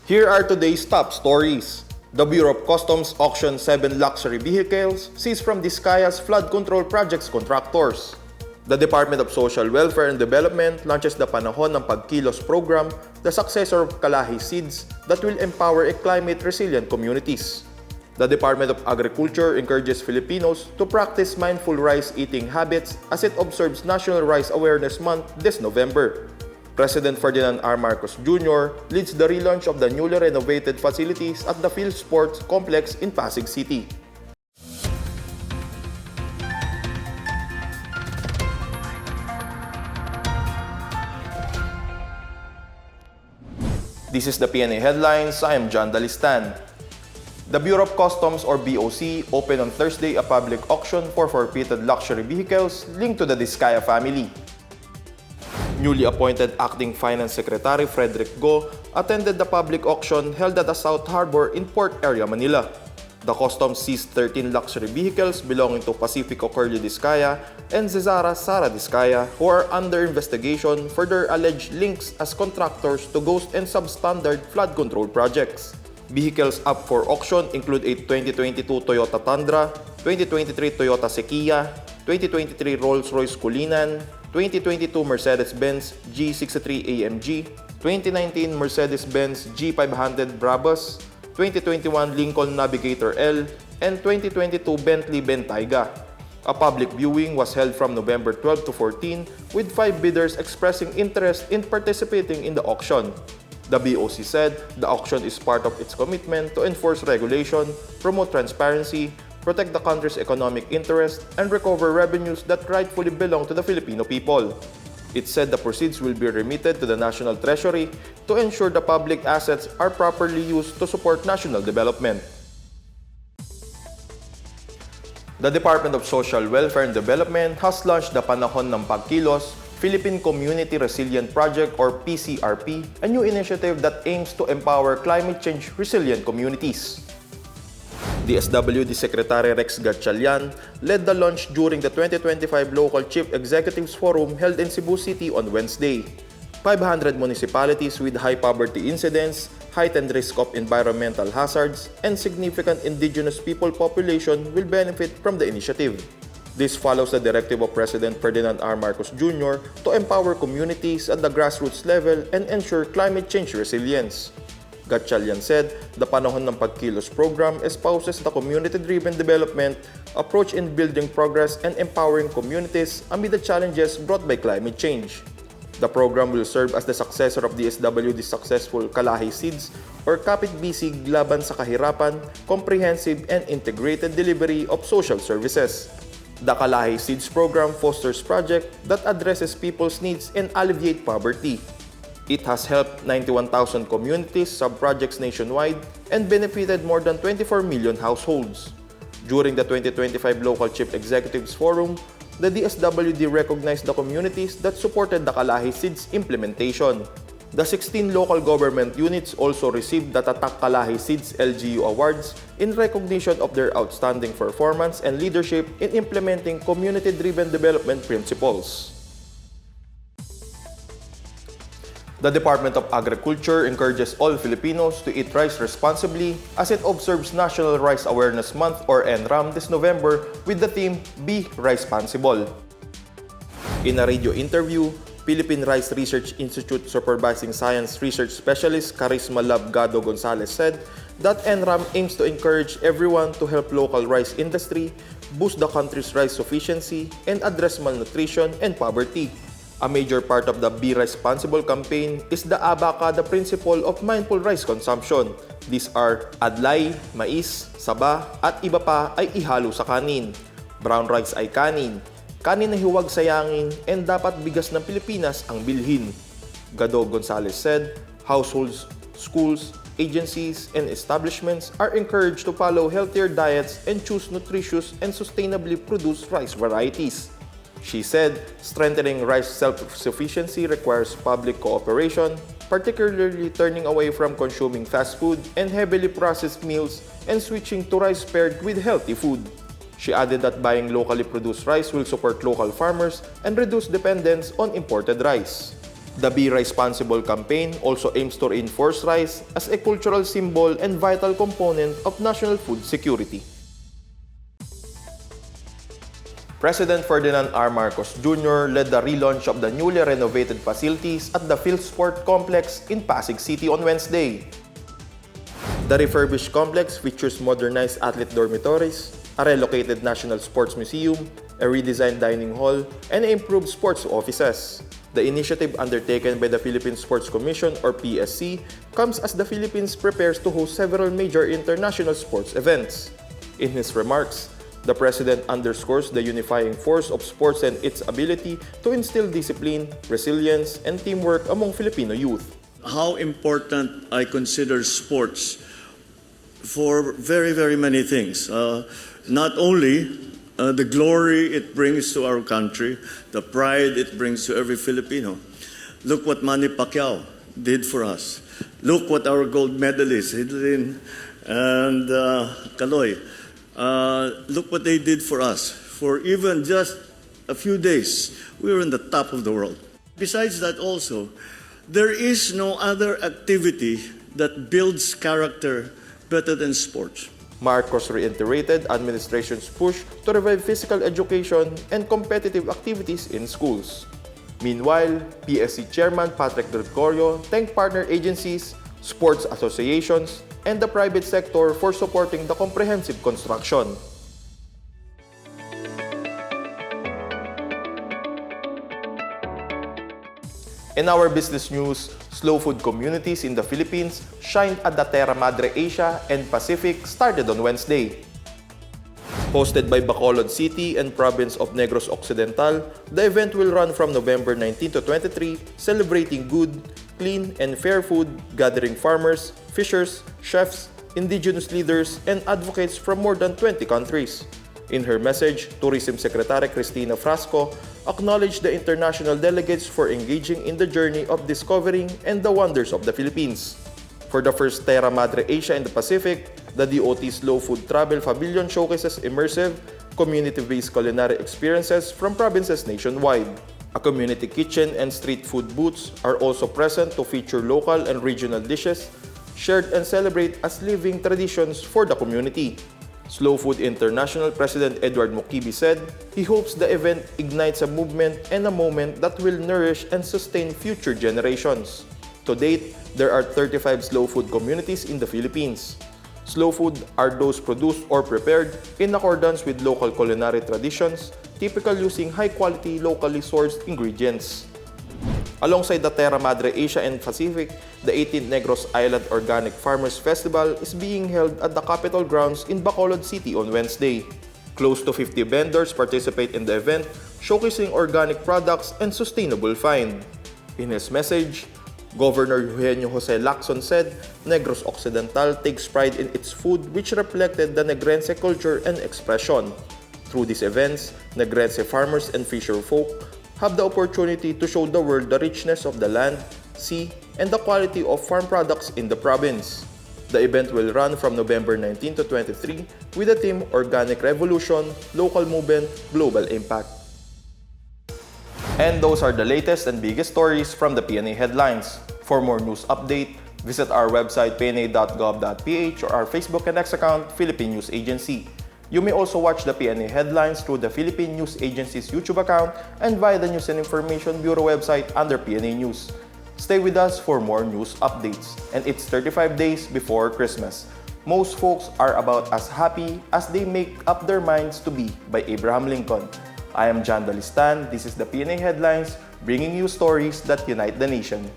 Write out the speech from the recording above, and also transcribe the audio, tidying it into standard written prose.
Here are today's top stories. The Bureau of Customs auctioned 7 luxury vehicles seized from Discayas flood control projects contractors. The Department of Social Welfare and Development launches the Panahon ng Pagkilos program, the successor of KALAHI-CIDSS that will empower climate-resilient communities. The Department of Agriculture encourages Filipinos to practice mindful rice eating habits as it observes National Rice Awareness Month this November. President Ferdinand R. Marcos Jr. leads the relaunch of the newly renovated facilities at the PhilSports Complex in Pasig City. This is the Pna Headlines. I am John Dalistan. The Bureau of Customs or BOC opened on Thursday a public auction for forfeited luxury vehicles linked to the Discaya family. Newly appointed Acting Finance Secretary Frederick Go attended the public auction held at the South Harbor in Port Area, Manila. The customs seized 13 luxury vehicles belonging to Pacifico Curly Discaya and Cesara Sara Discaya, who are under investigation for their alleged links as contractors to ghost and substandard flood control projects. Vehicles up for auction include a 2022 Toyota Tundra, 2023 Toyota Sequoia, 2023 Rolls-Royce Cullinan, 2022 Mercedes-Benz G63 AMG, 2019 Mercedes-Benz G500 Brabus, 2021 Lincoln Navigator L, and 2022 Bentley Bentayga. A public viewing was held from November 12 to 14 with 5 bidders expressing interest in participating in the auction. The BOC said the auction is part of its commitment to enforce regulation, promote transparency, protect the country's economic interest, and recover revenues that rightfully belong to the Filipino people. It said the proceeds will be remitted to the National Treasury to ensure the public assets are properly used to support national development. The Department of Social Welfare and Development has launched the Panahon ng Pagkilos, Philippine Community Resilient Project or PCRP, a new initiative that aims to empower climate change resilient communities. DSWD Secretary Rex Gatchalian led the launch during the 2025 Local Chief Executives Forum held in Cebu City on Wednesday. 500 municipalities with high poverty incidence, heightened risk of environmental hazards, and significant indigenous people population will benefit from the initiative. This follows the directive of President Ferdinand R. Marcos Jr. to empower communities at the grassroots level and ensure climate change resilience. Gatchalian said the Panahon ng Pagkilos program espouses the community-driven development approach in building progress and empowering communities amid the challenges brought by climate change. The program will serve as the successor of DSWD's successful KALAHI-CIDSS or Kapit Bisig Laban sa Kahirapan, comprehensive and integrated delivery of social services. The KALAHI-CIDSS program fosters projects that addresses people's needs and alleviate poverty. It has helped 91,000 communities sub-projects nationwide and benefited more than 24 million households. During the 2025 Local Chief Executives Forum, the DSWD recognized the communities that supported the KALAHI-CIDSS implementation. The 16 local government units also received the Tatak KALAHI-CIDSS LGU Awards in recognition of their outstanding performance and leadership in implementing community-driven development principles. The Department of Agriculture encourages all Filipinos to eat rice responsibly as it observes National Rice Awareness Month or NRAM this November with the theme Be RICEponsible. In a radio interview, Philippine Rice Research Institute Supervising Science Research Specialist Charisma Labgado Gonzalez said that NRAM aims to encourage everyone to help local rice industry, boost the country's rice sufficiency, and address malnutrition and poverty. A major part of the Be RICEponsible campaign is the ABACA, the principle of mindful rice consumption. These are adlay, mais, saba, at iba pa ay ihalo sa kanin. Brown rice ay kanin. Kanin na huwag sayangin and dapat bigas ng Pilipinas ang bilhin. Gado Gonzalez said, households, schools, agencies, and establishments are encouraged to follow healthier diets and choose nutritious and sustainably produced rice varieties. She said, strengthening rice self-sufficiency requires public cooperation, particularly turning away from consuming fast food and heavily processed meals and switching to rice paired with healthy food. She added that buying locally produced rice will support local farmers and reduce dependence on imported rice. The Be RICEponsible campaign also aims to reinforce rice as a cultural symbol and vital component of national food security. President Ferdinand R. Marcos Jr. led the relaunch of the newly renovated facilities at the PhilSports Complex in Pasig City on Wednesday. The refurbished complex features modernized athlete dormitories, a relocated National Sports Museum, a redesigned dining hall, and improved sports offices. The initiative undertaken by the Philippine Sports Commission or PSC comes as the Philippines prepares to host several major international sports events. In his remarks, the President underscores the unifying force of sports and its ability to instill discipline, resilience, and teamwork among Filipino youth. How important I consider sports for very, very many things. Not only the glory it brings to our country, the pride it brings to every Filipino. Look what Manny Pacquiao did for us. Look what our gold medalists, Hidlin and Kaloy, look what they did for us. For even just a few days, we were in the top of the world. Besides that also, there is no other activity that builds character better than sports. Marcos reiterated administration's push to revive physical education and competitive activities in schools. Meanwhile, PSC Chairman Patrick Gregorio thanked partner agencies, sports associations, and the private sector for supporting the comprehensive construction. In our business news, slow food communities in the Philippines shined at the Terra Madre Asia and Pacific started on Wednesday. Hosted by Bacolod City and Province of Negros Occidental, the event will run from November 19 to 23, celebrating good, clean, and fair food, gathering farmers, fishers, chefs, indigenous leaders, and advocates from more than 20 countries. In her message, Tourism Secretary Cristina Frasco acknowledged the international delegates for engaging in the journey of discovering and the wonders of the Philippines. For the first Terra Madre Asia in the Pacific, the DOT Slow Food Travel Pavilion showcases immersive, community-based culinary experiences from provinces nationwide. A community kitchen and street food booths are also present to feature local and regional dishes, shared and celebrate as living traditions for the community. Slow Food International President Edward Mokibi said he hopes the event ignites a movement and a moment that will nourish and sustain future generations. To date, there are 35 slow food communities in the Philippines. Slow food are those produced or prepared in accordance with local culinary traditions, typically using high-quality, locally sourced ingredients. Alongside the Terra Madre Asia and Pacific, the 18th Negros Island Organic Farmers Festival is being held at the Capitol grounds in Bacolod City on Wednesday. Close to 50 vendors participate in the event, showcasing organic products and sustainable find. In his message, Governor Eugenio Jose Lacson said Negros Occidental takes pride in its food, which reflected the Negrense culture and expression. Through these events, Negrense farmers and fisherfolk have the opportunity to show the world the richness of the land, sea, and the quality of farm products in the province. The event will run from November 19 to 23 with the theme Organic Revolution, Local Movement, Global Impact. And those are the latest and biggest stories from the Pna Headlines. For more news update, visit our website pna.gov.ph or our Facebook and X account, Philippine News Agency. You may also watch the Pna Headlines through the Philippine News Agency's YouTube account and via the News and Information Bureau website under PNA News. Stay with us for more news updates. And it's 35 days before Christmas. Most folks are about as happy as they make up their minds to be by Abraham Lincoln. I am John Dalistan. This is the Pna Headlines, bringing you stories that unite the nation.